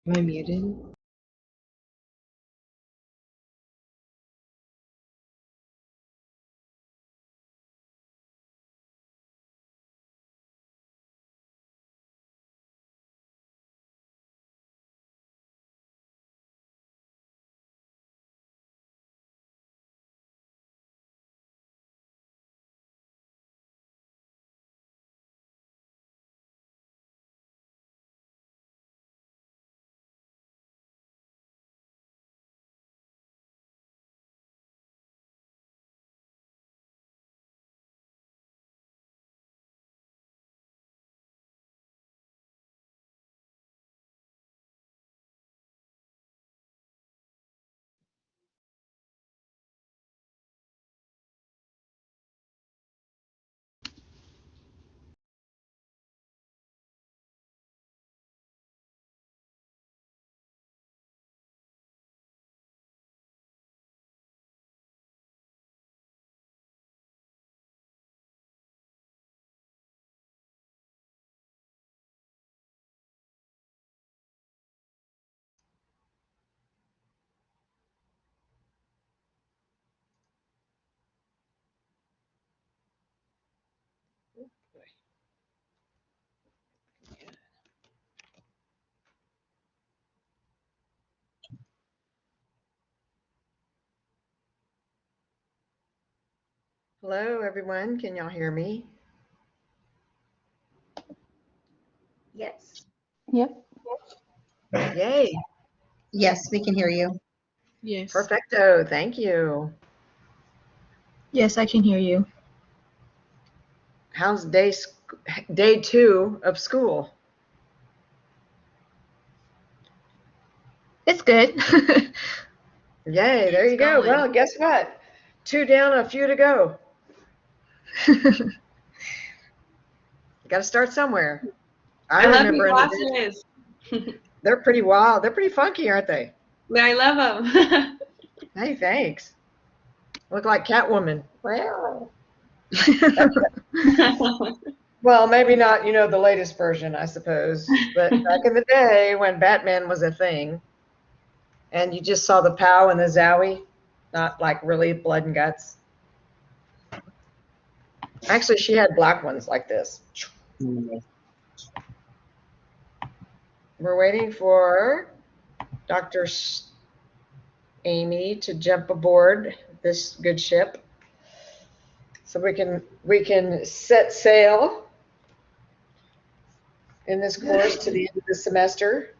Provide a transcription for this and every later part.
Am I muted? Hello, everyone. Can y'all hear me? Yes. Yep. Yay. Yes, we can hear you. Yes. Perfecto. Thank you. Yes, I can hear you. How's day 2 of school? It's good. Yay. There you go. Well, guess what? 2 down, a few to go. You got to start somewhere. I remember love your classes. They're pretty wild. They're pretty funky, aren't they? I love them. Hey, thanks. Look like Catwoman. Well, maybe not, the latest version, I suppose. But back in the day when Batman was a thing, and you just saw the pow and the zowie, not like really blood and guts. Actually, she had black ones like this. We're waiting for Dr. Amy to jump aboard this good ship so we can set sail in this course to the end of the semester.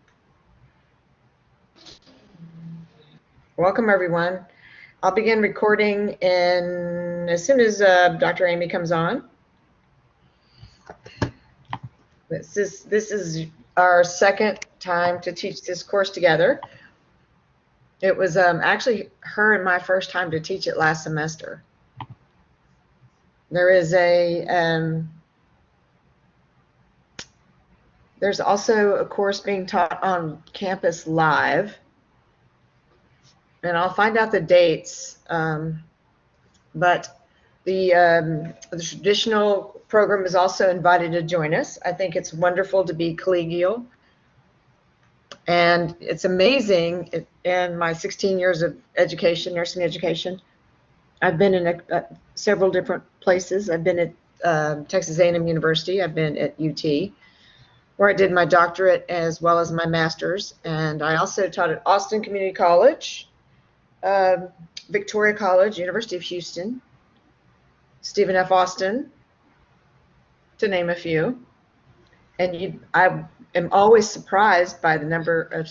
Welcome, everyone. I'll begin recording as soon as Dr. Amy comes on. This is our second time to teach this course together. It was actually her and my first time to teach it last semester. There is there's also a course being taught on campus live, and I'll find out the dates. But the traditional program is also invited to join us. I think it's wonderful to be collegial. And it's amazing in my 16 years of education, nursing education. I've been in several different places. I've been at Texas A&M University. I've been at UT, where I did my doctorate as well as my master's. And I also taught at Austin Community College, Victoria College, University of Houston, Stephen F. Austin, to name a few. And I am always surprised by the number of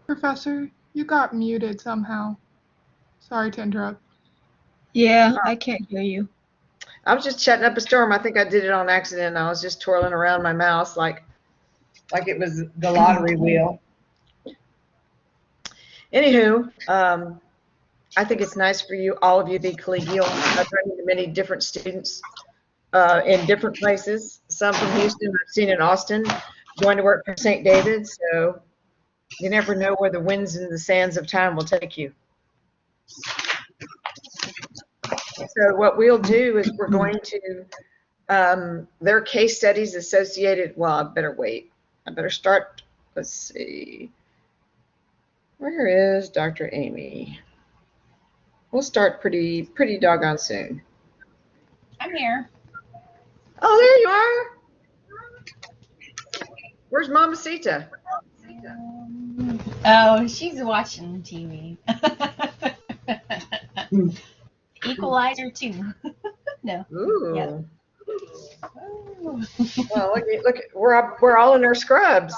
Professor, you got muted somehow. Sorry to interrupt. Yeah, I can't hear you. I was just chatting up a storm. I think I did it on accident. I was just twirling around my mouse like it was the lottery wheel. Anywho, I think it's nice for all of you to be collegial. I've run into many different students in different places. Some from Houston, I've seen in Austin, going to work for St. David. So you never know where the winds and the sands of time will take you. So what we'll do is we're going to There are case studies associated. Well, I better wait. I better start. Let's see. Where is Dr. Amy? We'll start pretty doggone soon. I'm here. Oh, there you are. Where's Mamacita? Oh, she's watching TV. Equalizer 2. No. Ooh. Yeah. Well, look, we're all in our scrubs.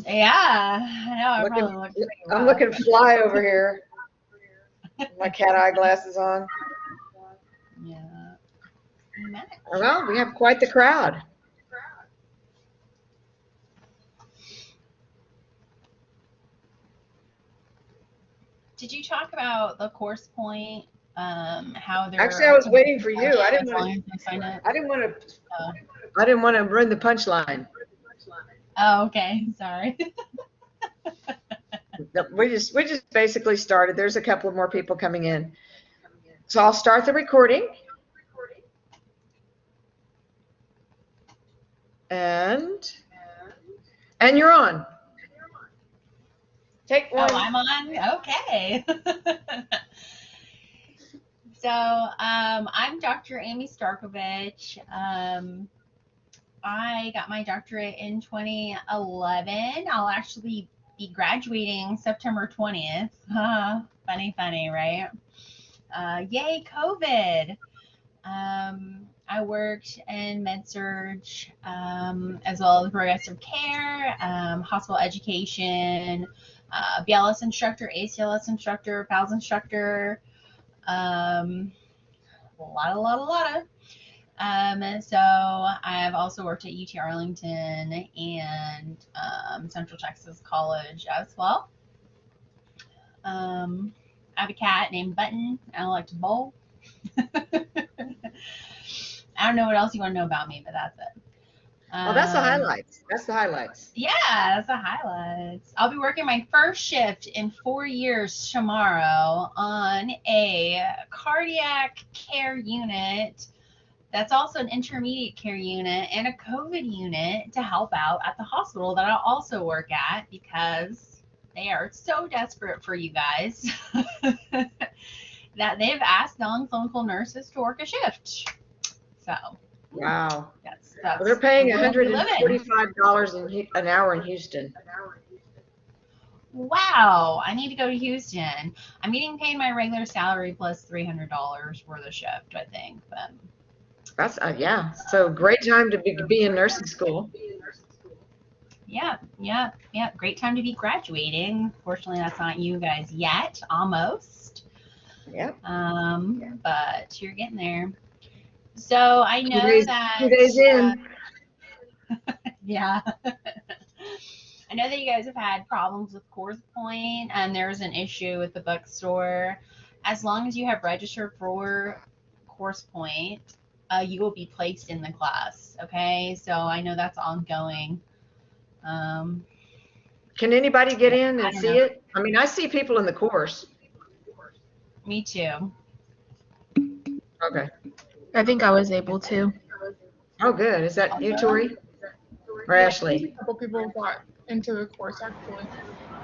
Yeah, I know. I probably look pretty rough. I'm looking fly over here. My cat eye glasses on. Yeah. Well, we have quite the crowd. Did you talk about the course point? How they're Actually, I was waiting for you. I didn't as want long as they sign up? I didn't want to ruin the punchline. Oh, okay. Sorry. We just basically started. There's a couple of more people coming in. So I'll start the recording. And you're on. Take one. Oh, I'm on? Okay. So, I'm Dr. Amy Starkovich. I got my doctorate in 2011. I'll actually be graduating September 20th. Funny, right? Yay, COVID. I worked in med-surg, as well as progressive care, hospital education, BLS instructor, ACLS instructor, PALS instructor, a lot of. So I've also worked at UT Arlington and Central Texas College as well. I have a cat named Button. I like to bowl. I don't know what else you want to know about me, but that's it. Well, that's the highlights. That's the highlights. Yeah, that's the highlights. I'll be working my first shift in 4 years tomorrow on a cardiac care unit. That's also an intermediate care unit and a COVID unit to help out at the hospital that I also work at, because they are so desperate for you guys that they've asked non-clinical nurses to work a shift. So, Wow. that's Well, they're paying the world we live in. $145 an hour in Houston. Wow, I need to go to Houston. I'm getting paid my regular salary plus $300 for the shift, I think. But That's yeah. So great time to be in nursing school. yeah. Great time to be graduating. Fortunately, that's not you guys yet. Almost. Yep. But you're getting there. So I know 2 days in. Yeah. I know that you guys have had problems with Course Point, and there's an issue with the bookstore. As long as you have registered for Course Point, you will be placed in the class. Okay, so I know that's ongoing. Can anybody get in I and don't see know. it? I mean, I see people in the course. Me too. Okay. I think I was able to. Oh, good. Is that you, Tori? Or Ashley? A couple people got into the course actually.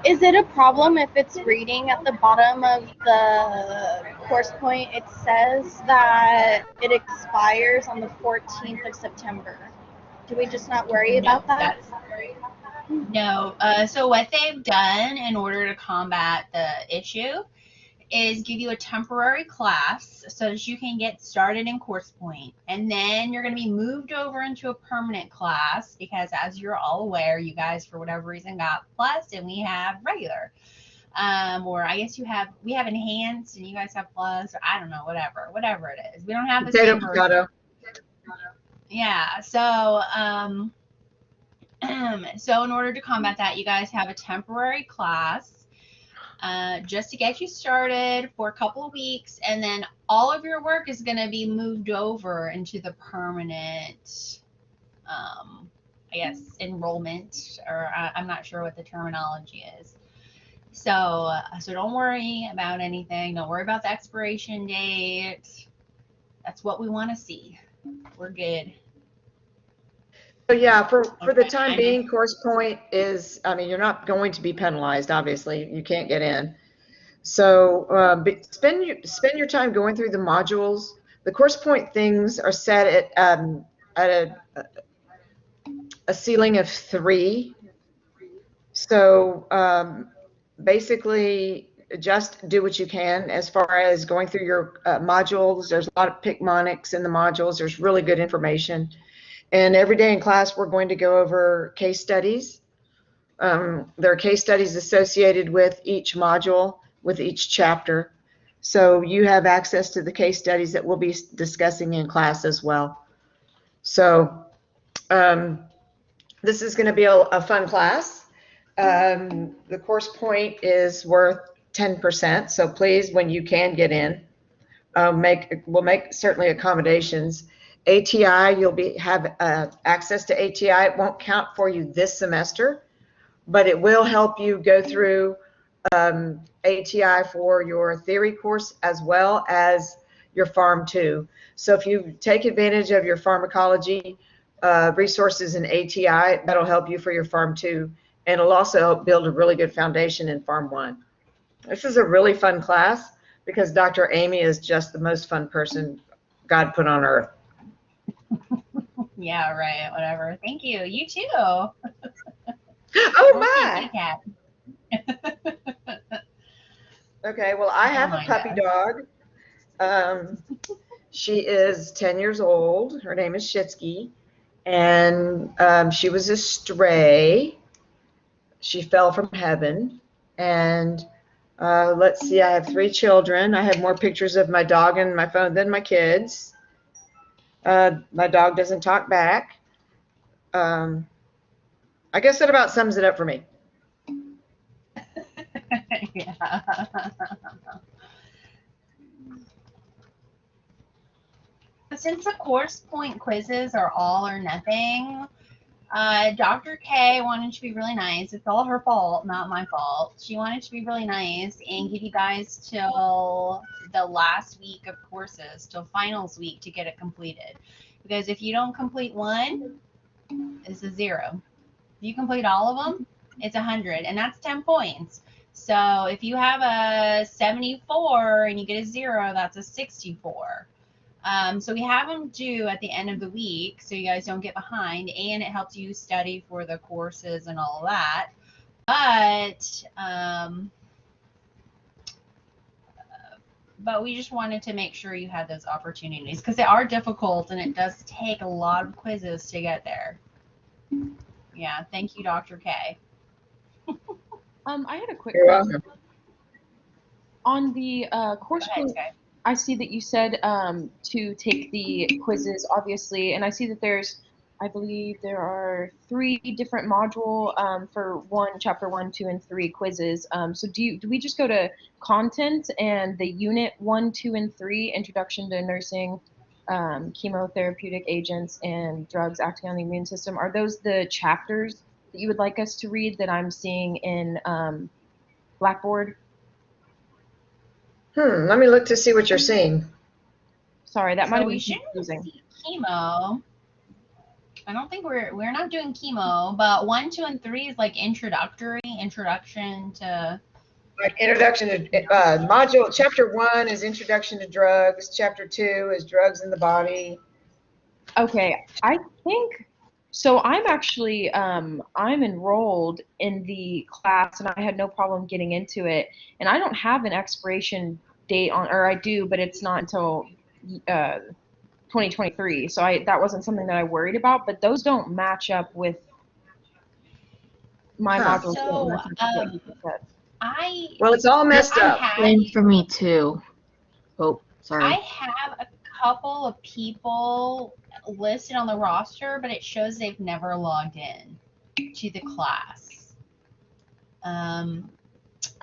Is it a problem if it's reading at the bottom of the course point? It says that it expires on the 14th of September. Do we just not worry about that? No. So what they've done in order to combat the issue is give you a temporary class so that you can get started in Course Point. And then you're going to be moved over into a permanent class because, as you're all aware, you guys, for whatever reason, got plus and we have regular. Or I guess we have enhanced and you guys have plus, or I don't know, whatever it is. We don't have the same version. Potato. Yeah. So, so in order to combat that, you guys have a temporary class just to get you started for a couple of weeks, and then all of your work is going to be moved over into the permanent, I guess, enrollment, or I'm not sure what the terminology is. So don't worry about anything. Don't worry about the expiration date. That's what we want to see. we're good. So yeah, for the Okay, time I being, course point is, I mean, you're not going to be penalized, obviously. You can't get in. So spend your time going through the modules. The course point things are set at a ceiling of 3. So basically, just do what you can as far as going through your modules. There's a lot of mnemonics in the modules. There's really good information. And every day in class, we're going to go over case studies. There are case studies associated with each module, with each chapter. So you have access to the case studies that we'll be discussing in class as well. So this is going to be a fun class. The course point is worth 10%. So please, when you can get in, we'll make certainly accommodations. ATI, you'll have access to ATI. It won't count for you this semester, but it will help you go through ATI for your theory course as well as your Pharm 2. So if you take advantage of your pharmacology resources in ATI, that'll help you for your Pharm 2, and it'll also help build a really good foundation in Pharm 1. This is a really fun class because Dr. Amy is just the most fun person God put on earth. Yeah, right. Whatever. Thank you. You too. Oh Mostly my! kitty cat. Okay, well, I have a mind puppy us. dog. She is 10 years old. Her name is Shitsky, and she was a stray. She fell from heaven, and let's see, I have 3 children. I have more pictures of my dog in my phone than my kids. My dog doesn't talk back. I guess that about sums it up for me. Yeah. Since the course point quizzes are all or nothing, Dr. K wanted to be really nice. It's all her fault, not my fault. She wanted to be really nice and give you guys till the last week of courses, till finals week to get it completed. Because if you don't complete one, it's a 0. If you complete all of them, it's 100, and that's 10 points. So if you have a 74 and you get a 0, that's a 64. So we have them due at the end of the week so you guys don't get behind, and it helps you study for the courses and all of that. But we just wanted to make sure you had those opportunities because they are difficult and it does take a lot of quizzes to get there. Yeah, thank you, Dr. K. I had a quick You're question. welcome. On the course Go ahead, point, Sky. I see that you said to take the quizzes, obviously, and I see that I believe there are 3 different module for chapter 1, 2, and 3 quizzes. So do we just go to content and the unit 1, 2, and 3, introduction to nursing, chemotherapeutic agents, and drugs acting on the immune system? Are those the chapters that you would like us to read that I'm seeing in Blackboard? Let me look to see what you're seeing. Sorry, that might So have we been shouldn't confusing. see chemo. I don't think we're not doing chemo, but 1, 2, and 3 is like introduction to. Like introduction to module, chapter 1 is introduction to drugs. Chapter 2 is drugs in the body. Okay, I think so. I'm actually I'm enrolled in the class, and I had no problem getting into it. And I don't have an expiration date on, or I do, but it's not until 2023. So that wasn't something that I worried about. But those don't match up with my Huh. modules. Don't So match up with what you said. Well, it's all messed I up. have Same for me too. Oh, sorry. I have a couple of people listed on the roster, but it shows they've never logged in to the class.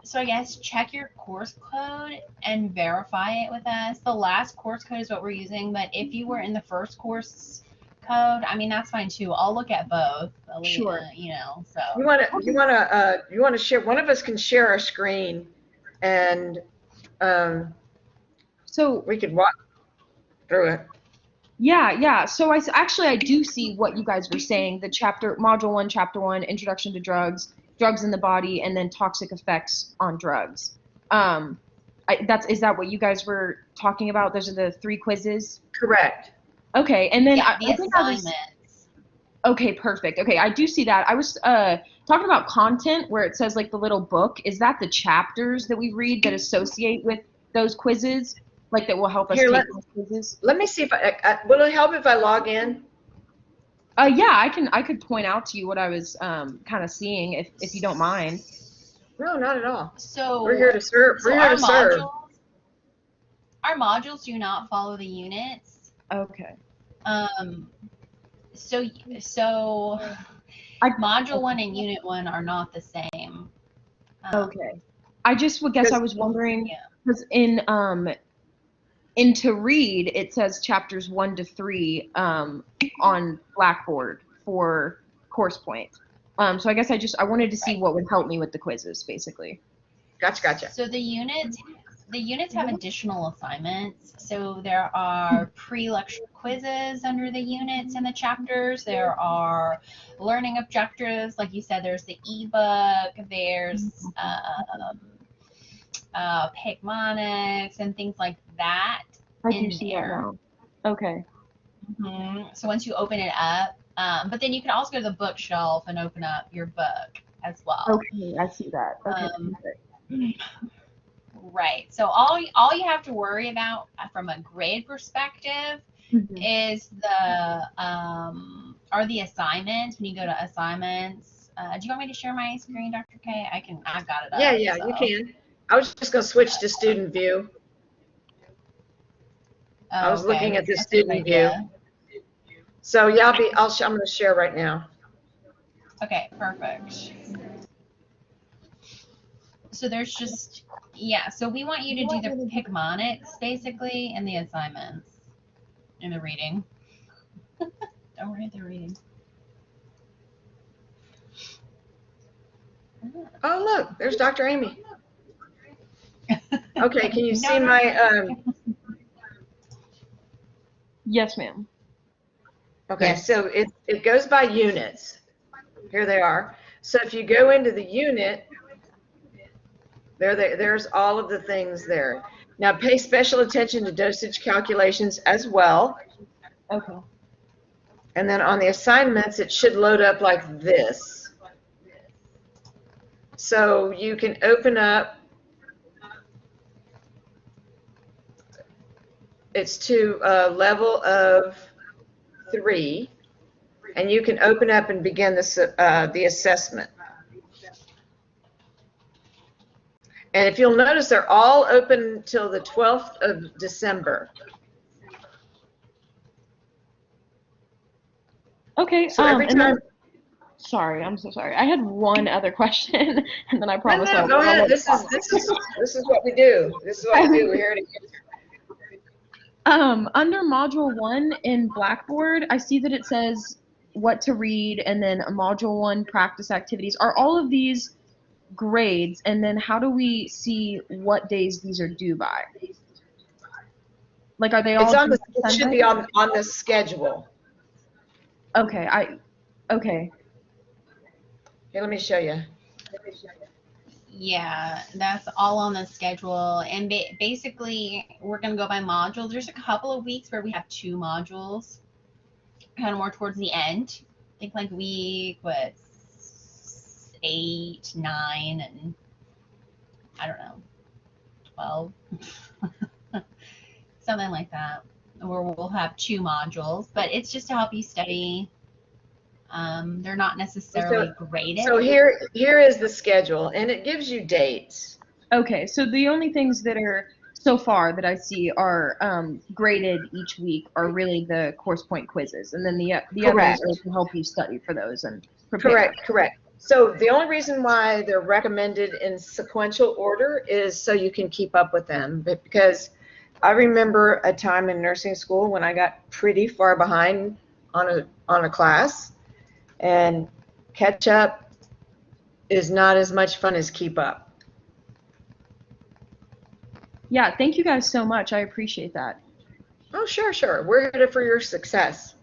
So I guess check your course code and verify it with us. The last course code is what we're using, but if you were in the first course code, I mean that's fine too. I'll look at both. Sure. So You want to share? One of us can share our screen, and So we could walk through it. Yeah. So actually I do see what you guys were saying. The module 1, chapter 1, introduction to drugs, drugs in the body, and then toxic effects on drugs. Is that what you guys were talking about? Those are the 3 quizzes. Correct. Okay, and then Yeah, the I think I was. assignments. Okay, perfect. Okay, I do see that. I was talking about content where it says like the little book. Is that the chapters that we read that associate with those quizzes, like that will help us Here, take those quizzes? let me see if will it help if I log in? Yeah, I could point out to you what I was kind of seeing if you don't mind. No, not at all. So We're here to serve. so We're here to serve. Our modules do not follow the units. Okay. So module 1 and unit 1 are not the same. Okay. I just would guess I was wondering Yeah. because in to read it says chapters 1 to 3 on Blackboard for course point. So I guess I wanted to see what would help me with the quizzes, basically. Gotcha. So the units have additional assignments. So there are pre-lecture quizzes under the units and the chapters. There are learning objectives, like you said. There's the ebook. There's Picmonics and things like that. I do see that now. Okay. So once you open it up, but then you can also go to the bookshelf and open up your book as well. Okay, I see that. Okay. Right. So all you have to worry about from a grade perspective is the assignments. When you go to assignments, do you want me to share my screen, Dr. K? I've got it up. Yeah, you can. I was just going to switch to student view. I was looking at the student view. So yeah, I'm going to share right now. Okay, perfect. So there's just, so we want you to do the Picmonics basically and the assignments and the reading. Don't worry, the reading. Oh, look, there's Dr. Amy. Okay, can you see my, Yes, ma'am. okay, Yes. so it goes by units. Here they are. So if you go into the unit, there's all of the things there. Now pay special attention to dosage calculations as well. Okay. And then on the assignments, it should load up like this. So you can open up, it's to a level of 3, and you can open up and begin the assessment. And if you'll notice, they're all open till the 12th of December. Okay. So every time. Sorry, I'm so sorry. I had one other question, and then I promise. No, go ahead. This is what we do. This is what we do. We're here to get. Under module 1 in Blackboard, I see that it says what to read, and then a module 1 practice activities. Are all of these grades, and then how do we see what days these are due by? Like, are they all? It's on the. It should be on the schedule. Okay. Okay. Here, let me show you. Yeah, that's all on the schedule. And basically, we're going to go by modules. There's a couple of weeks where we have 2 modules, kind of more towards the end. I think like week, 8, 9, and I don't know, 12. Something like that, where we'll have 2 modules. But it's just to help you study. They're not necessarily graded. So here is the schedule, and it gives you dates. Okay, so the only things that are so far that I see are graded each week are really the course point quizzes, and then the others are to help you study for those and prepare. Correct. So the only reason why they're recommended in sequential order is so you can keep up with them. But because I remember a time in nursing school when I got pretty far behind on a class. And catch up is not as much fun as keep up. Yeah, thank you guys so much. I appreciate that. Oh, sure, sure. We're headed for your success.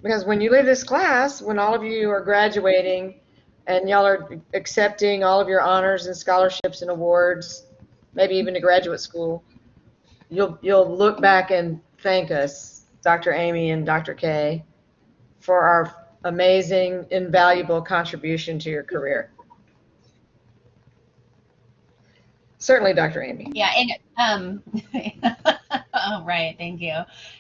Because when you leave this class, when all of you are graduating and y'all are accepting all of your honors and scholarships and awards, maybe even to graduate school, you'll look back and thank us, Dr. Amy and Dr. Kay, for our amazing, invaluable contribution to your career. Certainly, Dr. Amy. Yeah, and oh, right, thank you.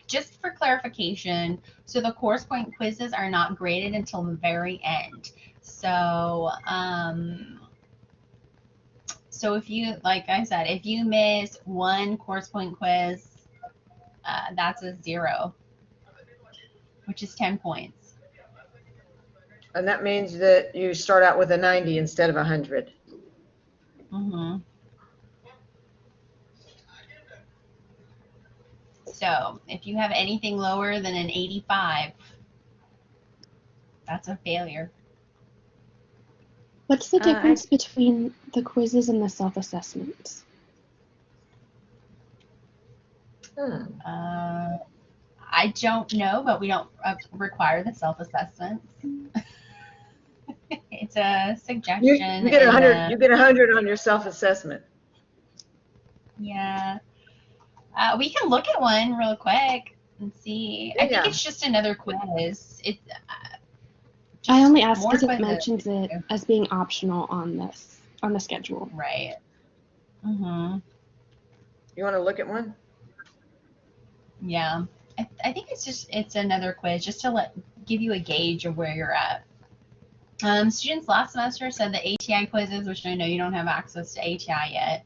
Just for clarification, so the course point quizzes are not graded until the very end. So, so if you, like I said, if you miss one course point quiz, that's a 0, which is 10 points. And that means that you start out with a 90 instead of 100. Mm-hmm. So if you have anything lower than an 85, that's a failure. What's the difference between the quizzes and the self-assessments? I don't know, but we don't require the self-assessments. It's a suggestion. You get 100. You get 100 on your self-assessment. Yeah. We can look at one real quick and see. I think it's just another quiz. It's. I only asked because it mentions it as being optional on the schedule. Right. Mm-hmm. You want to look at one? Yeah. I think it's another quiz just to give you a gauge of where you're at. Students last semester said the ATI quizzes, which I know you don't have access to ATI yet,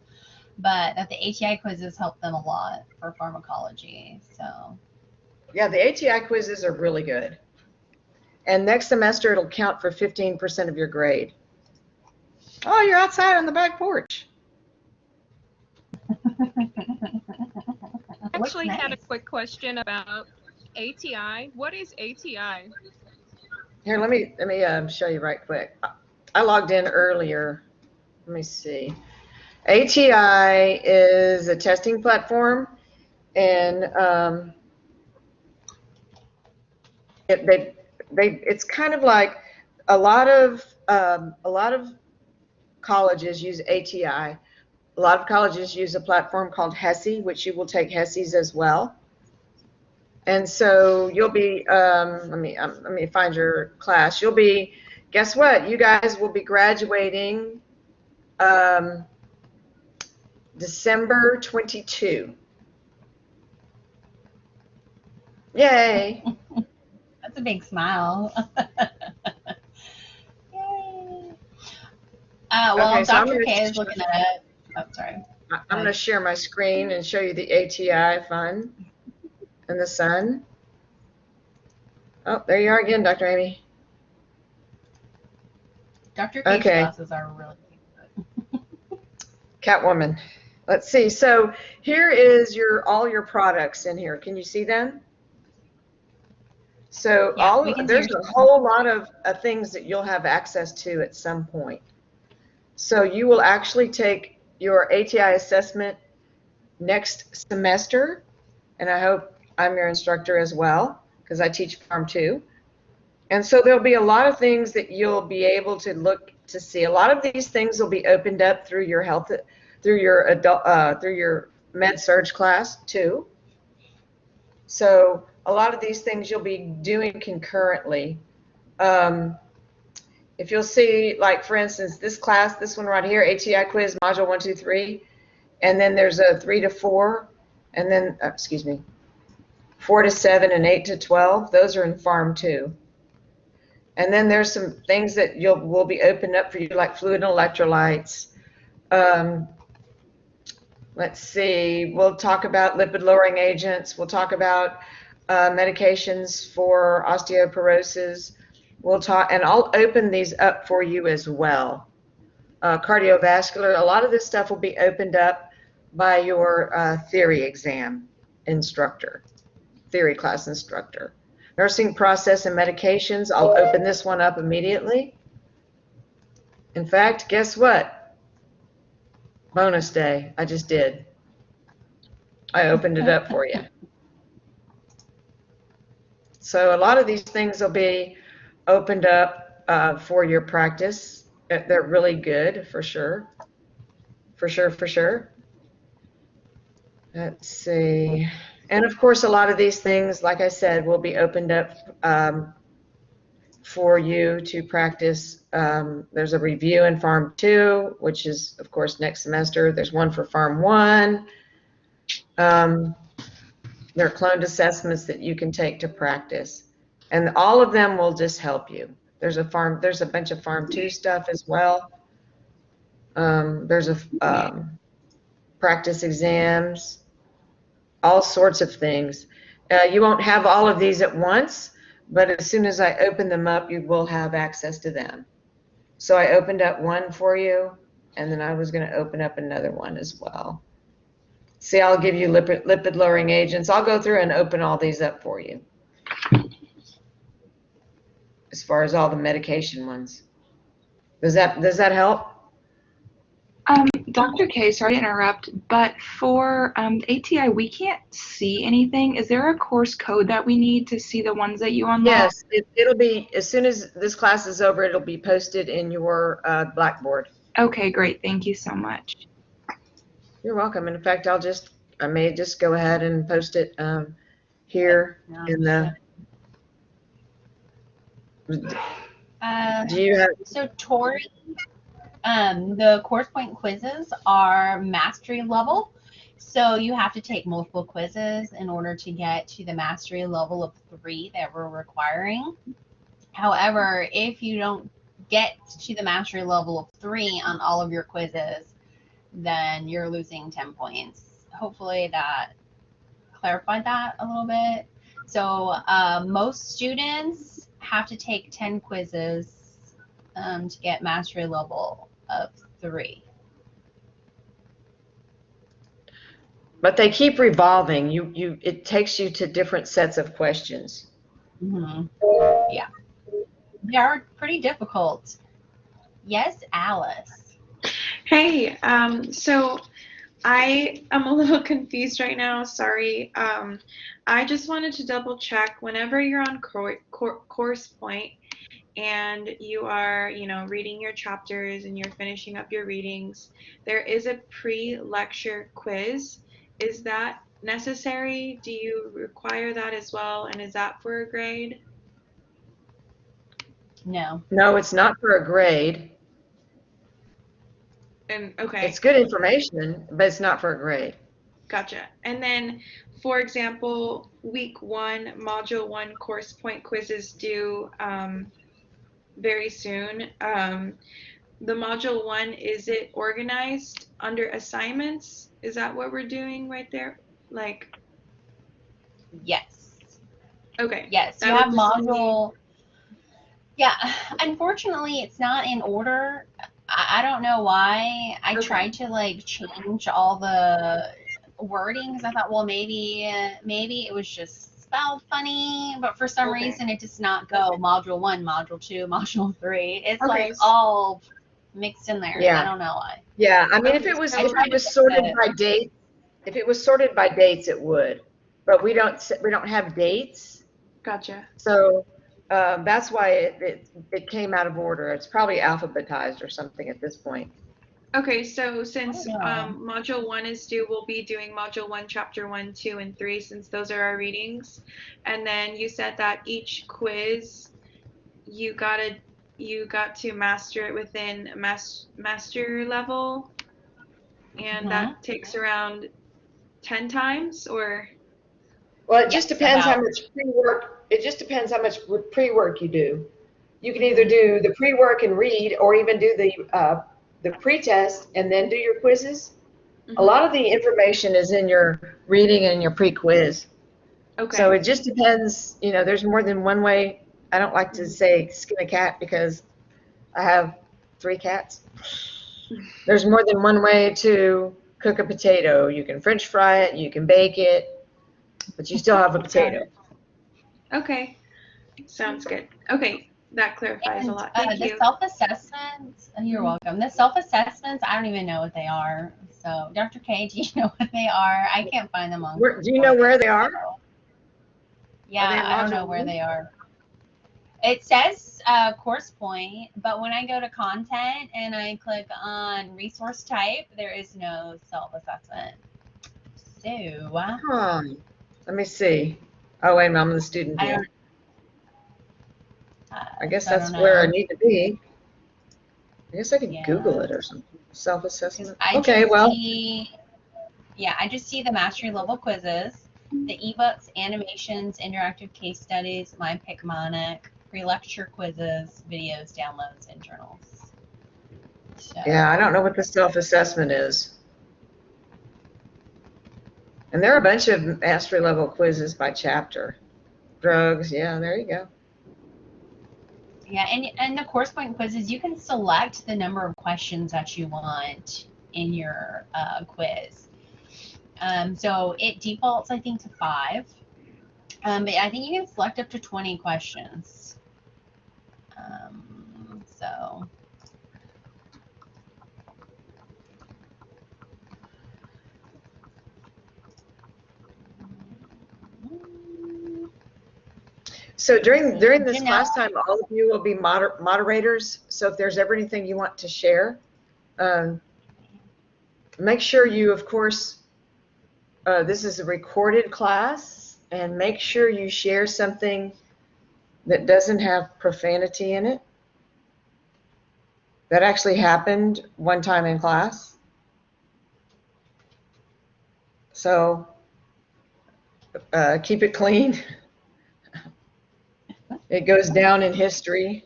but that the ATI quizzes help them a lot for pharmacology. So. Yeah, the ATI quizzes are really good. And next semester it'll count for 15% of your grade. Oh, you're outside on the back porch. I actually had a quick question about ATI. What is ATI? Here, let me show you right quick. I logged in earlier. Let me see. ATI is a testing platform, and it's kind of like a lot of colleges use ATI. A lot of colleges use a platform called HESI, which you will take HESIs as well. And so you'll be, let me find your class. You'll be, guess what? You guys will be graduating December 22. Yay. That's a big smile. Yay. Well, Okay, so Dr. K is looking at, oh, sorry. I'm going to share my screen and show you the ATI fun and the sun. Oh, there you are again, Dr. Amy. Dr. K's glasses are really cute. Catwoman. Let's see. So here is all your products in here. Can you see them? So there's a whole lot of things that you'll have access to at some point. So you will actually take your ATI assessment next semester, and I hope I'm your instructor as well, because I teach Pharm too. And so there'll be a lot of things that you'll be able to look to see. A lot of these things will be opened up through your health, through your adult, through your med-surg class too. So a lot of these things you'll be doing concurrently. If you'll see, like for instance, this class, this one right here, ATI quiz, module 1, 2, 3, and then there's a 3 to 4, and then, 4 to 7 and 8 to 12. Those are in Pharm 2. And then there's some things that will be opened up for you, like fluid and electrolytes. Let's see, we'll talk about lipid-lowering agents. We'll talk about medications for osteoporosis. We'll talk, and I'll open these up for you as well. Cardiovascular, a lot of this stuff will be opened up by your theory exam instructor, theory class instructor. Nursing process and medications, I'll open this one up immediately. In fact, guess what? Bonus day, I just did. I opened it up for you. So a lot of these things will be opened up for your practice. They're really good for sure. For sure, for sure. Let's see. And of course, a lot of these things, like I said, will be opened up for you to practice. There's a review in Farm 2, which is, of course, next semester. There's one for Farm 1. There are cloned assessments that you can take to practice. And all of them will just help you. There's a bunch of Farm 2 stuff as well. There's a practice exams, all sorts of things. You won't have all of these at once, but as soon as I open them up, you will have access to them. So I opened up one for you, and then I was going to open up another one as well. See, I'll give you lipid lowering agents. I'll go through and open all these up for you. As far as all the medication ones. Does that help? Dr. K, sorry to interrupt, but for the ATI, we can't see anything. Is there a course code that we need to see the ones that you unlock? Yes, it'll be, as soon as this class is over, it'll be posted in your Blackboard. Okay, great. Thank you so much. You're welcome. In fact, I may just go ahead and post it here in the. Do you have? So Tori, the course point quizzes are mastery level. So you have to take multiple quizzes in order to get to the mastery level of 3 that we're requiring. However, if you don't get to the mastery level of 3 on all of your quizzes, then you're losing 10 points. Hopefully that clarified that a little bit. So most students have to take 10 quizzes to get mastery level of 3. But they keep revolving. It takes you to different sets of questions. Mm-hmm. Yeah. They are pretty difficult. Yes, Alice. Hey, so I am a little confused right now. Sorry. I just wanted to double check whenever you're on course point and you are, reading your chapters and you're finishing up your readings, there is a pre-lecture quiz. Is that necessary? Do you require that as well? And is that for a grade? No. No, it's not for a grade. And okay. It's good information, but it's not for a grade. Gotcha. And then, for example, week 1, module 1 course point quizzes due very soon. The module 1, is it organized under assignments? Is that what we're doing right there? Like. Yes. Okay. Yes, you have module. Yeah, unfortunately, it's not in order. I don't know why. I tried to change all the wordings. I thought, well, maybe it was just spelled funny, but for some reason it does not go module 1, module 2, module 3. It's all mixed in there. Yeah. I don't know why. Yeah, I mean, if it was sorted by dates, it would. But we don't have dates. Gotcha. So that's why it came out of order. It's probably alphabetized or something at this point. Okay, so since module 1 is due, we'll be doing module 1, chapter 1, 2, and 3, since those are our readings. And then you said that each quiz you got to master it within master level, and that takes around 10 times, or? Well, it just depends how much pre-work. It just depends how much pre-work you do. You can either do the pre-work and read, or even do the pre-test and then do your quizzes. Mm-hmm. A lot of the information is in your reading and your pre-quiz. Okay. So it just depends. There's more than one way. I don't like to say skin a cat because I have 3 cats. There's more than one way to cook a potato. You can French fry it, you can bake it, but you still have a potato. Okay, sounds good. Okay, that clarifies a lot. Thank you. The self-assessments, you're welcome. The self-assessments, I don't even know what they are. So, Dr. K, do you know what they are? I can't find them on. Do you know where they are? Yeah, Are they in I don't know module where one? they are. It says course point, but when I go to content and I click on resource type, there is no self-assessment. So Let me see. Oh, wait a minute, I'm in the student I view. don't. I guess So I that's don't where I know. need to be. I guess I could Yeah. Google it or something. 'Cause Self-assessment. I Okay, just well, see, yeah, I just see the mastery level quizzes, the ebooks, animations, interactive case studies, my Picmonic, pre-lecture quizzes, videos, downloads, and journals. So, yeah, I don't know what the self-assessment is. And there are a bunch of mastery level quizzes by chapter. Drugs, yeah, there you go. yeah, and the course point quizzes, you can select the number of questions that you want in your quiz. So it defaults, I think, to 5. But I think you can select up to 20 questions. So. So during this Janelle? class time, all of you will be moderators. So if there's ever anything you want to share, make sure you, of course, this is a recorded class, and make sure you share something that doesn't have profanity in it. That actually happened one time in class. So keep it clean. It goes down in history.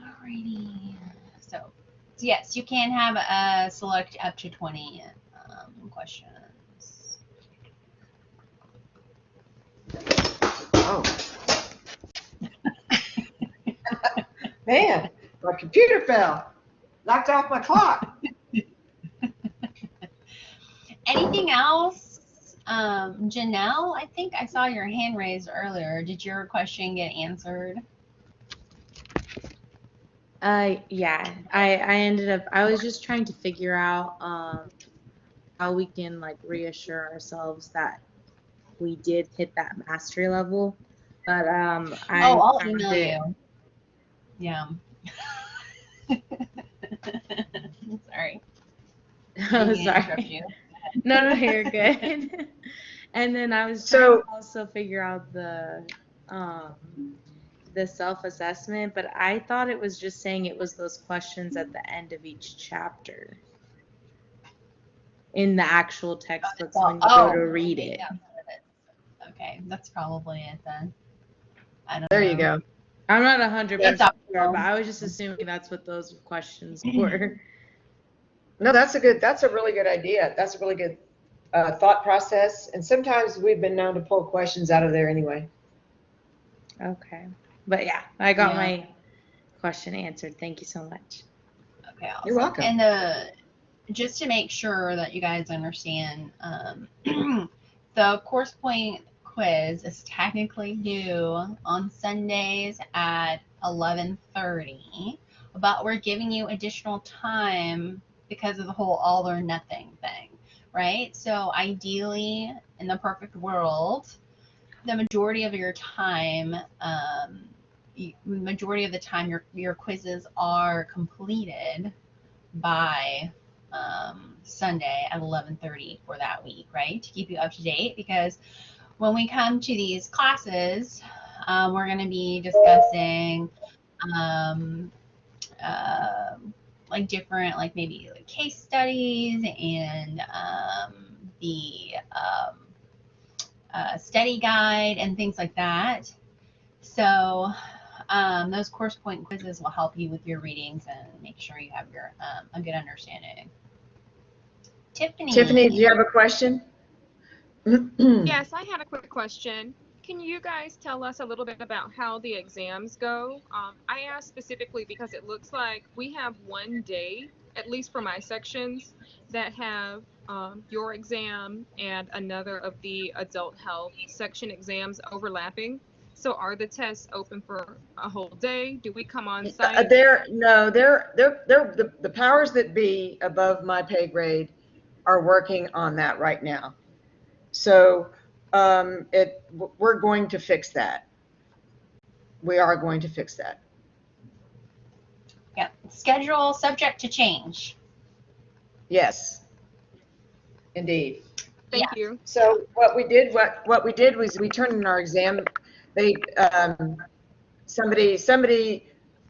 Alrighty. So, yes, you can have a select up to 20 questions. Oh. Man, my computer fell. Knocked off my clock. Anything else? Janelle, I think I saw your hand raised earlier. Did your question get answered? Yeah, I ended up, I was just trying to figure out how we can like reassure ourselves that we did hit that mastery level. But I'll email you. Yeah. Sorry. Oh, sorry. No, you're good. And then I was trying to also figure out the self-assessment, but I thought it was just saying it was those questions at the end of each chapter in the actual textbooks when you go to read it. Yeah. Okay, that's probably it then. I don't know. There you go. I'm not 100% sure, but I was just assuming that's what those questions were. No, that's a really good idea. That's a really good thought process. And sometimes we've been known to pull questions out of there anyway. Okay. But yeah, I got my question answered. Thank you so much. Okay, awesome. You're welcome. And just to make sure that you guys understand, the course point quiz is technically due on Sundays at 11:30, but we're giving you additional time because of the whole all or nothing thing, right? So ideally, in the perfect world, the majority of your time, your quizzes are completed by Sunday at 11:30 for that week, right? To keep you up to date, because when we come to these classes, we're going to be discussing like different, like maybe like case studies and the study guide and things like that. So those course point quizzes will help you with your readings and make sure you have your a good understanding. Tiffany, do you have a question? Yes, I had a quick question. Can you guys tell us a little bit about how the exams go? I asked specifically because it looks like we have one day, at least for my sections, that have your exam and another of the adult health section exams overlapping. So are the tests open for a whole day? Do we come on site? The powers that be above my pay grade are working on that right now. So we're going to fix that. We are going to fix that. Yeah. Schedule subject to change. Yes, indeed. Thank you. So what we did was we turned in our exam. They somebody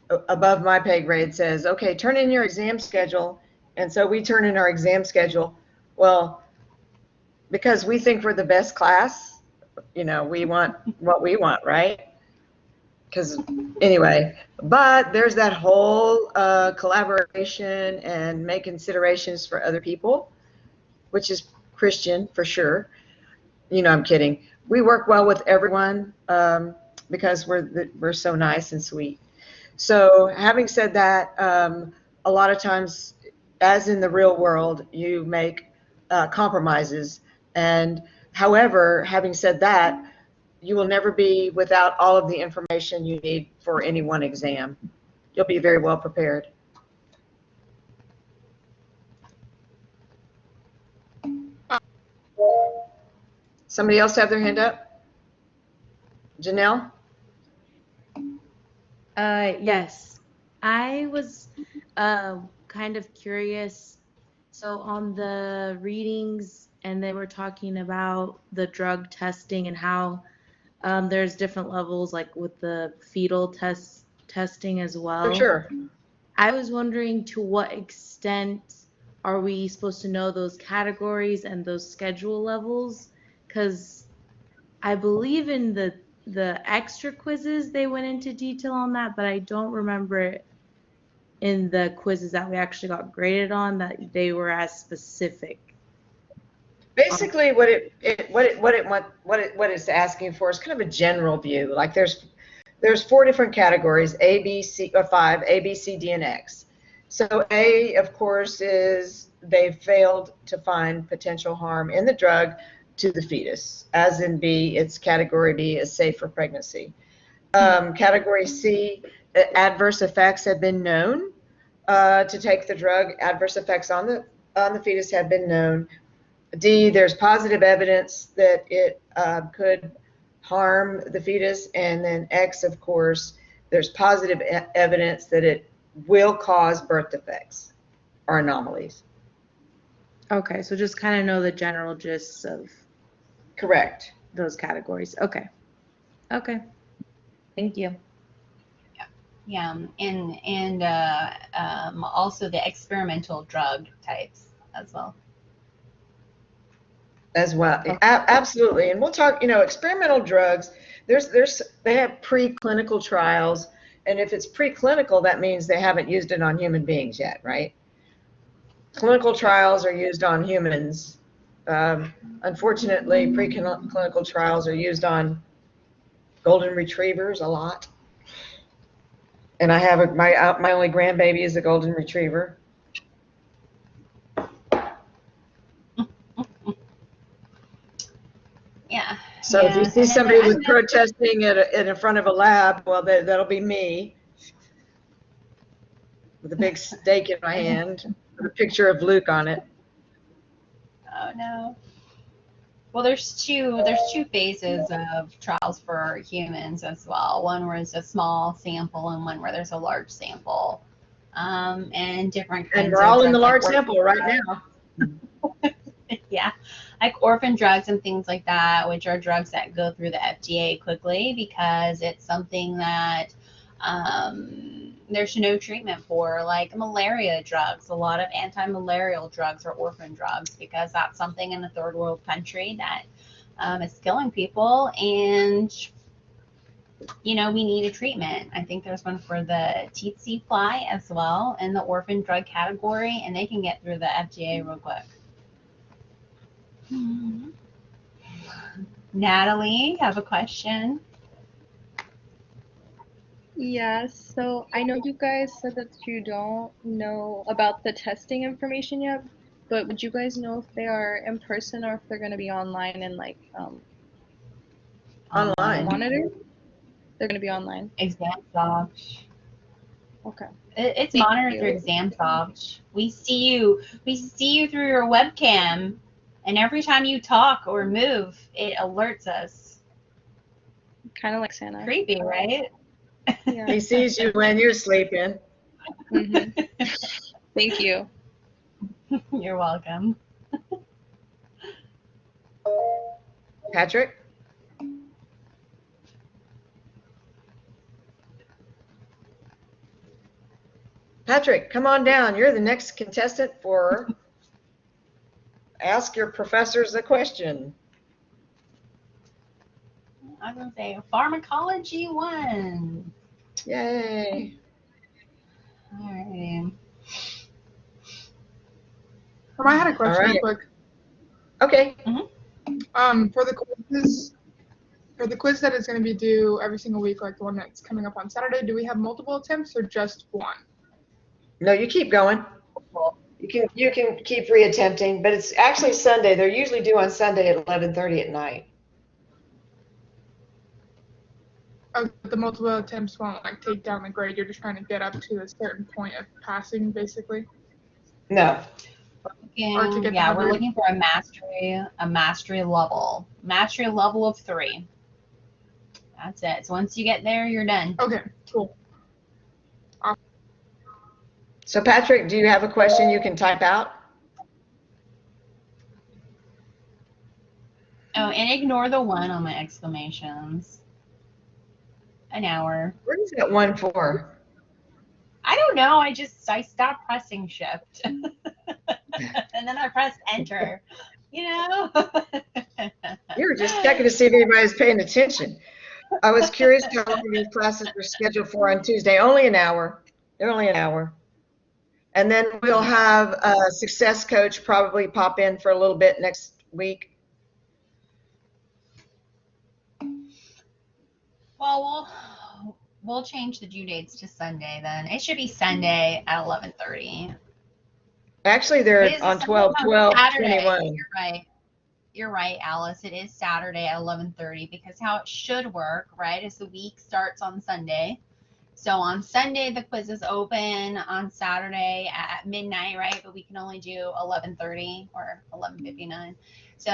above my pay grade says, okay, turn in your exam schedule. And so we turn in our exam schedule. Well, because we think we're the best class, you know, we want what we want, right? Because anyway, but there's that whole collaboration and make considerations for other people, which is Christian for sure. You know, I'm kidding. We work well with everyone because we're so nice and sweet. So having said that, a lot of times, as in the real world, you make compromises. And however, having said that, you will never be without all of the information you need for any one exam. You'll be very well prepared. Somebody else have their hand up? Janelle? Yes. I was kind of curious. So on the readings, and they were talking about the drug testing and how there's different levels, like with the fetal testing as well. For sure. I was wondering, to what extent are we supposed to know those categories and those schedule levels? Because I believe in the extra quizzes they went into detail on that, but I don't remember it in the quizzes that we actually got graded on that they were as specific. Basically, what it's asking for is kind of a general view. Like there's 4 different categories: A, B, C, or 5: A, B, C, D, and X. So A, of course, is they failed to find potential harm in the drug to the fetus. As in B, it's category B is safe for pregnancy. Category C, adverse effects have been known to take the drug. Adverse effects on the fetus have been known. D, there's positive evidence that it could harm the fetus. And then X, of course, there's positive evidence that it will cause birth defects or anomalies. Okay, so just kind of know the general gist of Correct. those categories. Okay. Okay. Thank you. Yeah, and also the experimental drug types as well. As well, absolutely. And we'll talk, you know, experimental drugs, they have preclinical trials, and if it's preclinical, that means they haven't used it on human beings yet, right? Clinical trials are used on humans. Unfortunately, preclinical trials are used on golden retrievers a lot. And I have my only grandbaby is a golden retriever. Yeah. So if you see somebody with protesting in front of a lab, well, that'll be me with a big steak in my hand with a picture of Luke on it. Oh no. Well, there's two phases of trials for humans as well. One where it's a small sample, and one where there's a large sample, and different kinds. And we're all in the large sample right now. Yeah, like orphan drugs and things like that, which are drugs that go through the FDA quickly because it's something that there's no treatment for, like malaria drugs. A lot of anti-malarial drugs are orphan drugs because that's something in a third world country that is killing people, and you know, we need a treatment. I think there's one for the tsetse fly as well in the orphan drug category, and they can get through the FDA real quick. Natalie, have a question? Yes, so I know you guys said that you don't know about the testing information yet, but would you guys know if they are in person or if they're going to be online and like online monitored? They're going to be online. ExamSoft. Okay. It's Thank monitored you. through ExamSoft. We see you through your webcam, and every time you talk or move, it alerts us. Kind of like Santa. Creepy, right? Yeah. He sees you when you're sleeping. Thank you. You're welcome. Patrick? Patrick, come on down. You're the next contestant for Ask Your Professors a Question. I was going to say Pharmacology 1. Yay. All right. I had a question All real right. quick. Okay. For the quiz that is going to be due every single week, like the one that's coming up on Saturday, do we have multiple attempts or just one? No, you keep going. You can keep reattempting, but it's actually Sunday. They're usually due on Sunday at 11:30 at night. Oh, the multiple attempts won't like take down the grade. You're just trying to get up to a certain point of passing, basically. No. Or to get the Yeah, we're 100. looking for a mastery level of 3. That's it. So once you get there, you're done. Okay, cool. So Patrick, do you have a question you can type out? Oh, and ignore the 1 on my exclamations. An hour. What is that 1 for? I don't know. I stopped pressing shift. And then I pressed enter. You know? You were just checking to see if anybody was paying attention. I was curious how long these classes were scheduled for on Tuesday. Only an hour. They're only an hour. And then we'll have a success coach probably pop in for a little bit next week. Well, we'll change the due dates to Sunday then. It should be Sunday at 11:30. Actually, they're on 12/12/21. You're right. You're right, Alice. It is Saturday at 11:30 because how it should work, right, is the week starts on Sunday. So on Sunday the quiz is open, on Saturday at midnight, right? But we can only do 11:30 or 11:59. So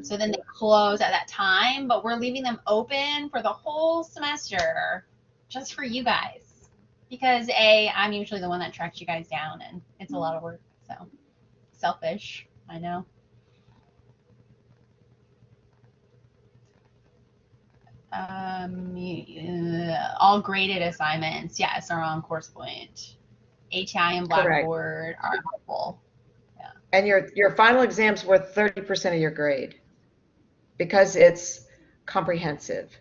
so then they close at that time, but we're leaving them open for the whole semester, just for you guys. Because I'm usually the one that tracks you guys down, and it's a lot of work. So selfish, I know. All graded assignments, yes, are on Course Point. ATI and Blackboard are helpful. Yeah. And your final exam's worth 30% of your grade because it's comprehensive,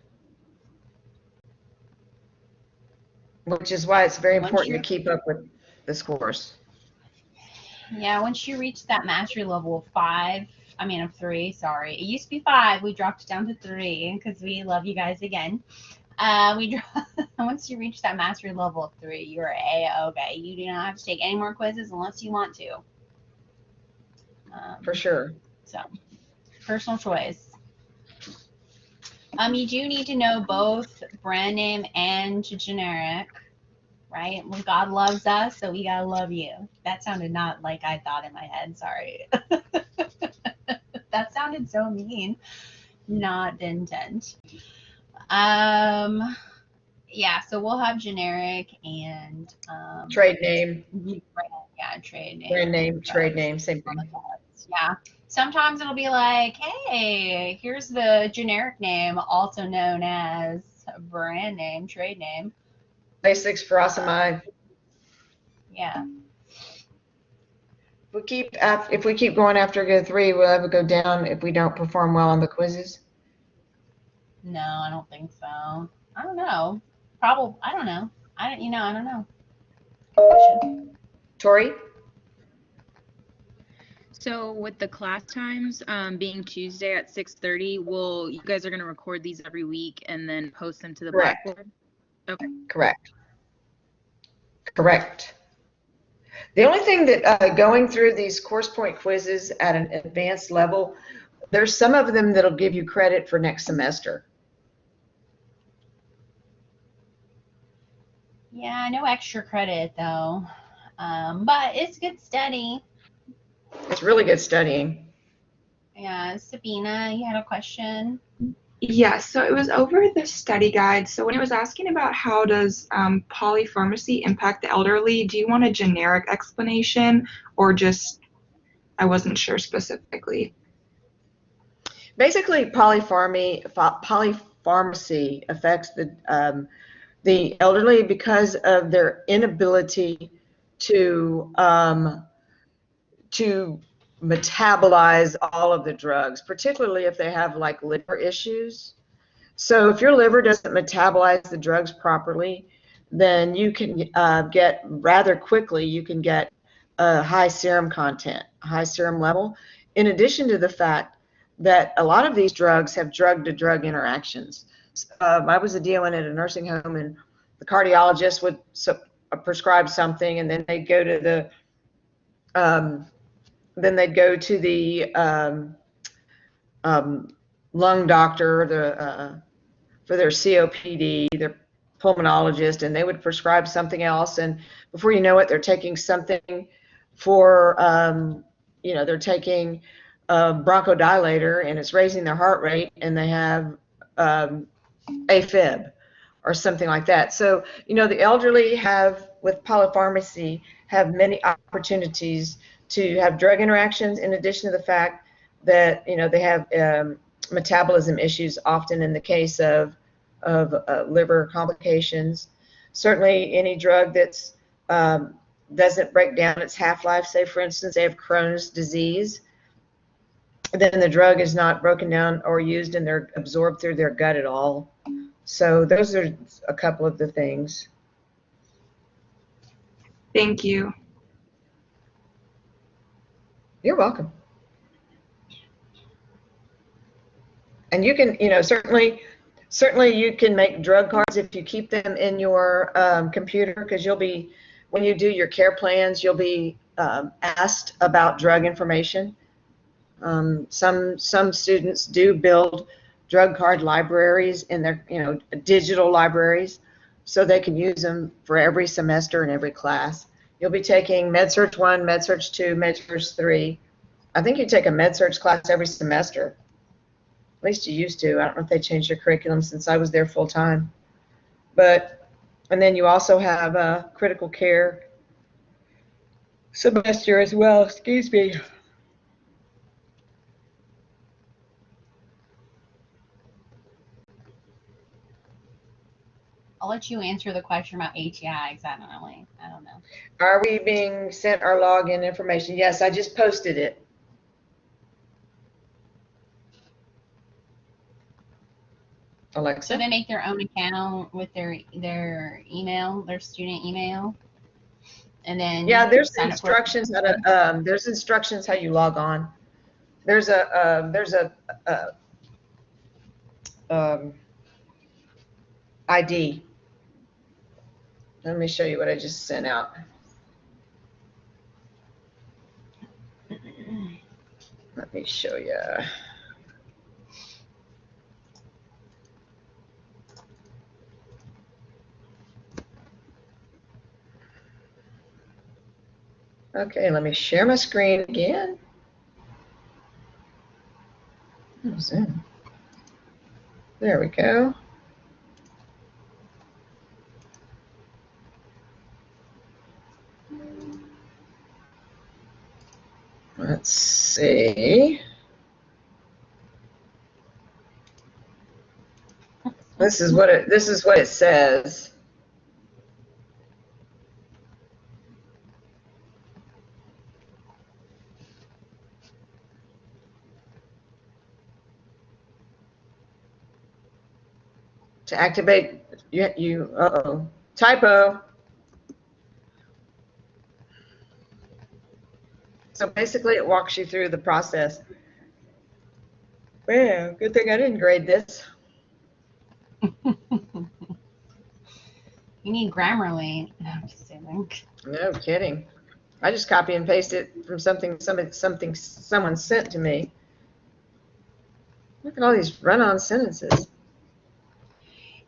which is why it's very important to keep up with this course. Yeah, once you reach that mastery level of 3, sorry. It used to be 5. We dropped it down to 3 because we love you guys again. Once you reach that mastery level of 3, you're A-okay. You do not have to take any more quizzes unless you want to. For sure. So, personal choice. You do need to know both brand name and generic, right? Well, God loves us, so we gotta love you. That sounded not like I thought in my head. Sorry. That sounded so mean. Not the intent. Yeah, so we'll have generic and trade name. Yeah, trade name. Brand name, trade name, same thing. Yeah. Sometimes it'll be like, hey, here's the generic name, also known as brand name, trade name. Basics for Asamai. Yeah. If we keep going after grade 3, will it go down if we don't perform well on the quizzes? No, I don't think so. I don't know. Probably. I don't know. I don't know. Tori? So with the class times being Tuesday at 6:30, you guys are going to record these every week and then post them to the Blackboard? Okay. Correct. The only thing that going through these course point quizzes at an advanced level, there's some of them that'll give you credit for next semester. Yeah, no extra credit though. But it's good study. It's really good studying. Yeah, Sabina, you had a question? Yes, so it was over the study guide. So when it was asking about how does polypharmacy impact the elderly, do you want a generic explanation or just, I wasn't sure specifically. Basically, polypharmacy affects the elderly because of their inability to metabolize all of the drugs, particularly if they have like liver issues. So if your liver doesn't metabolize the drugs properly, then you can get rather quickly, you can get a high serum content, high serum level, in addition to the fact that a lot of these drugs have drug-to-drug interactions. I was a DON at a nursing home, and the cardiologist would prescribe something, and then they'd go to the lung doctor, for their COPD, their pulmonologist, and they would prescribe something else. And before you know it, they're taking something for, they're taking a bronchodilator, and it's raising their heart rate, and they have AFib or something like that. So, the elderly with polypharmacy, have many opportunities to have drug interactions, in addition to the fact that, they have metabolism issues, often in the case of liver complications. Certainly any drug that's doesn't break down its half-life, say for instance they have Crohn's disease, then the drug is not broken down or used and they're absorbed through their gut at all. So those are a couple of the things. Thank you. You're welcome. And you can, certainly you can make drug cards if you keep them in your computer, because when you do your care plans, you'll be asked about drug information. Some students do build drug card libraries in their, digital libraries, so they can use them for every semester and every class. You'll be taking MedSearch 1, MedSearch 2, MedSearch 3. I think you take a MedSearch class every semester. At least you used to. I don't know if they changed their curriculum since I was there full time. And then you also have a critical care semester as well. Excuse me. I'll let you answer the question about ATI exactly. I don't know. Are we being sent our login information? Yes, I just posted it. Alexa? So they make their own account with their email, their student email, and then there's instructions there's instructions how you log on. There's a ID. Let me show you what I just sent out. Let me show you. Okay, let me share my screen again. Zoom. There we go. Let's see. This is what it says. To activate, uh-oh, typo. So basically it walks you through the process. Well, good thing I didn't grade this. You need Grammarly. No, I'm just kidding. No kidding. I just copy and paste it from something someone sent to me. Look at all these run-on sentences.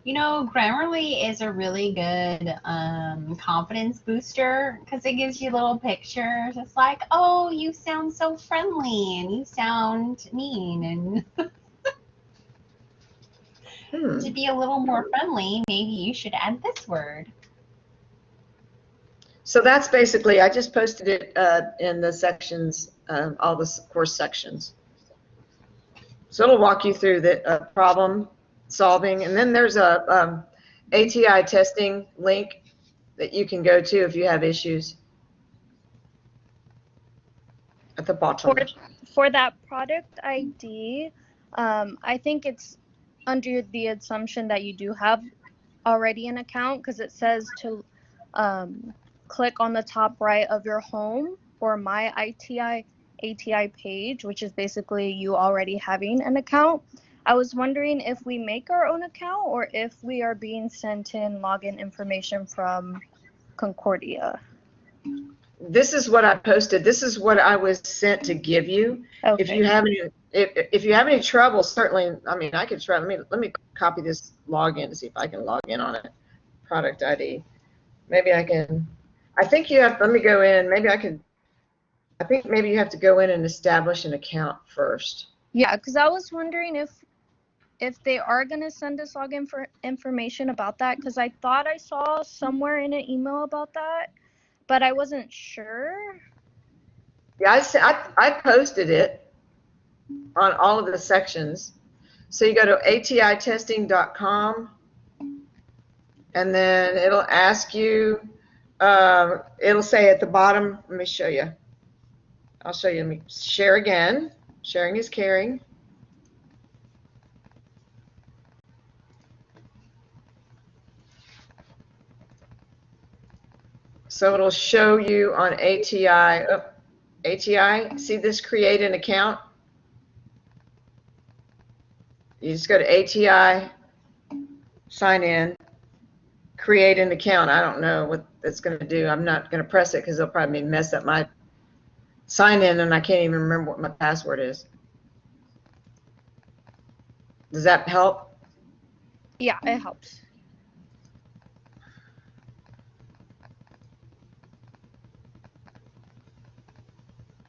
You know, Grammarly is a really good confidence booster because it gives you little pictures. It's like, oh, you sound so friendly and you sound mean. And to be a little more friendly, maybe you should add this word. So that's basically, I just posted it in the sections, all the course sections. So it'll walk you through the problem solving, and then there's a ATI testing link that you can go to if you have issues at the bottom. For that product ID, I think it's under the assumption that you do have already an account because it says to click on the top right of your home or my ATI page, which is basically you already having an account. I was wondering if we make our own account or if we are being sent in login information from Concordia. This is what I posted. This is what I was sent to give you. Okay. If you have any trouble, certainly, I mean, I could try. Let me copy this login to see if I can log in on it. Product ID. Maybe I can. I think you have. Let me go in. Maybe I could. I think maybe you have to go in and establish an account first. Yeah, because I was wondering if they are going to send us login for information about that, because I thought I saw somewhere in an email about that, but I wasn't sure. Yeah, I posted it on all of the sections. So you go to atitesting.com, and then it'll ask you, it'll say at the bottom, let me show you. I'll show you. Let me share again. Sharing is caring. So it'll show you on ATI. Oh, ATI, see this create an account? You just go to ATI, sign in, create an account. I don't know what it's going to do. I'm not going to press it because it'll probably mess up my sign in and I can't even remember what my password is. Does that help? Yeah, it helps.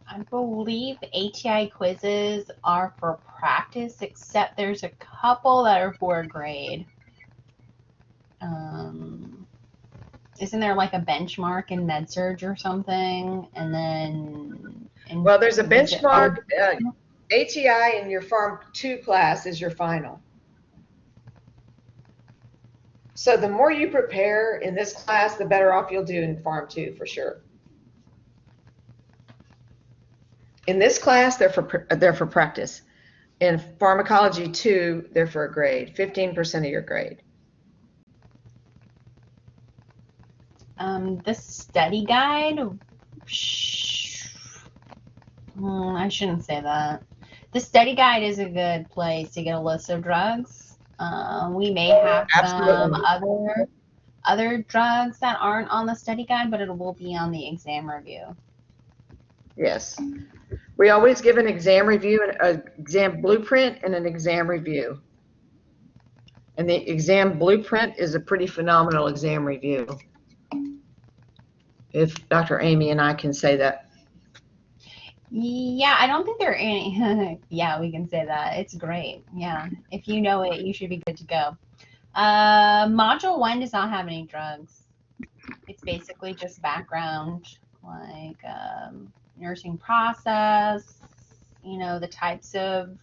I believe ATI quizzes are for practice, except there's a couple that are for a grade. Isn't there like a benchmark in MedSurg or something? And then... Well, there's a benchmark. ATI in your Pharm 2 class is your final. So the more you prepare in this class, the better off you'll do in Pharm 2 for sure. In this class, they're for practice. In Pharmacology 2, they're for a grade, 15% of your grade. The study guide, I shouldn't say that. The study guide is a good place to get a list of drugs. We may have some other drugs that aren't on the study guide, but it will be on the exam review. Yes. We always give an exam review, an exam blueprint, and an exam review. And the exam blueprint is a pretty phenomenal exam review. If Dr. Amy and I can say that. Yeah, I don't think there are any. Yeah, we can say that. It's great. Yeah, if you know it, you should be good to go. Module 1 does not have any drugs. It's basically just background, like nursing process, you know, the types of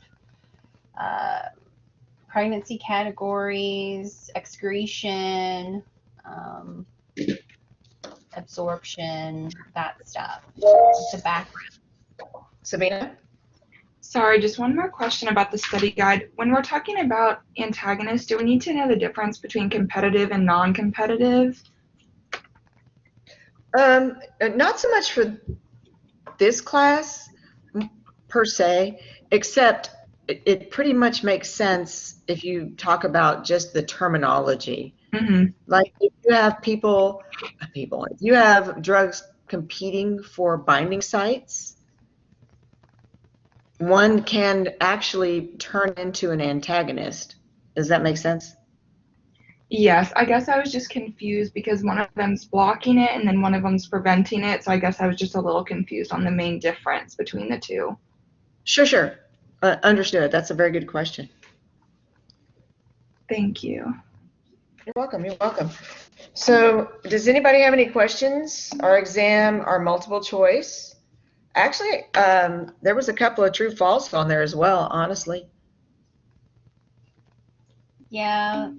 pregnancy categories, excretion, absorption, that stuff. It's a background. Sabina? Sorry, just one more question about the study guide. When we're talking about antagonists, do we need to know the difference between competitive and non-competitive? Not so much for this class per se, except it pretty much makes sense if you talk about just the terminology. Mm-hmm. Like if you have if you have drugs competing for binding sites, one can actually turn into an antagonist. Does that make sense? Yes, I guess I was just confused because one of them's blocking it and then one of them's preventing it. So I guess I was just a little confused on the main difference between the two. Sure. Understood. That's a very good question. Thank you. You're welcome. You're welcome. So does anybody have any questions? Our exam, our multiple choice. Actually, there was a couple of true false on there as well, honestly. Yeah.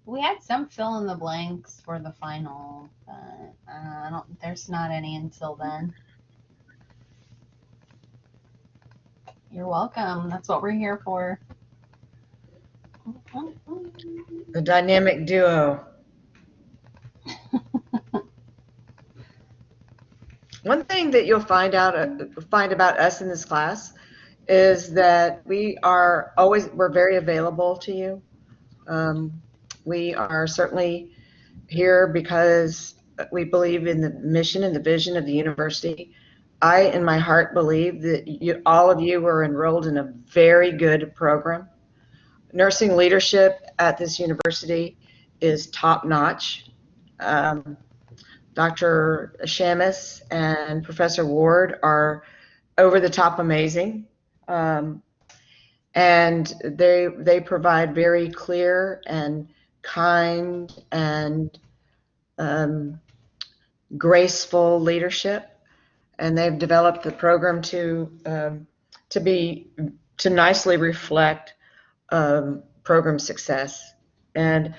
We had some fill in the blanks for the final, but I don't. There's not any until then. You're welcome. That's what we're here for. The dynamic duo. One thing that you'll find about us in this class is that we're very available to you. We are certainly here because we believe in the mission and the vision of the university. I, in my heart, believe that all of you are enrolled in a very good program. Nursing leadership at this university is top-notch. Dr. Shamus and Professor Ward are over-the-top amazing. And they provide very clear and kind and graceful leadership, and they've developed the program to nicely reflect program success. And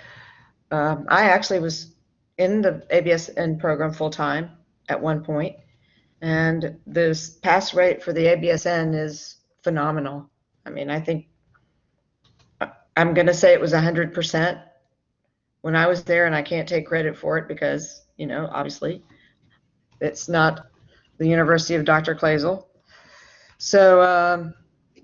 I actually was in the ABSN program full time at one point, and this pass rate for the ABSN is phenomenal. I mean, I think I'm going to say it was 100% when I was there, and I can't take credit for it because, obviously, it's not the University of Dr. Clazel. So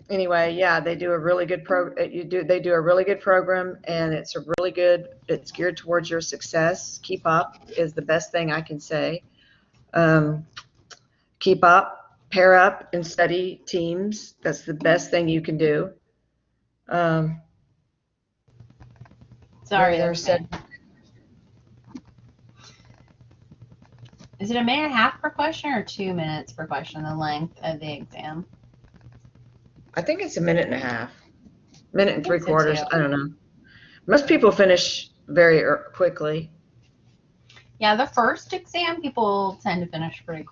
anyway, yeah, they do a really good They do a really good program, and it's It's geared towards your success. Keep up is the best thing I can say. Keep up, pair up, and study teams. That's the best thing you can do. Sorry. Is it a minute and a half per question or 2 minutes per question, the length of the exam? I think it's a minute and a half. Minute and 3/4. So I don't know. Most people finish very quickly. Yeah, the first exam, people tend to finish pretty quick.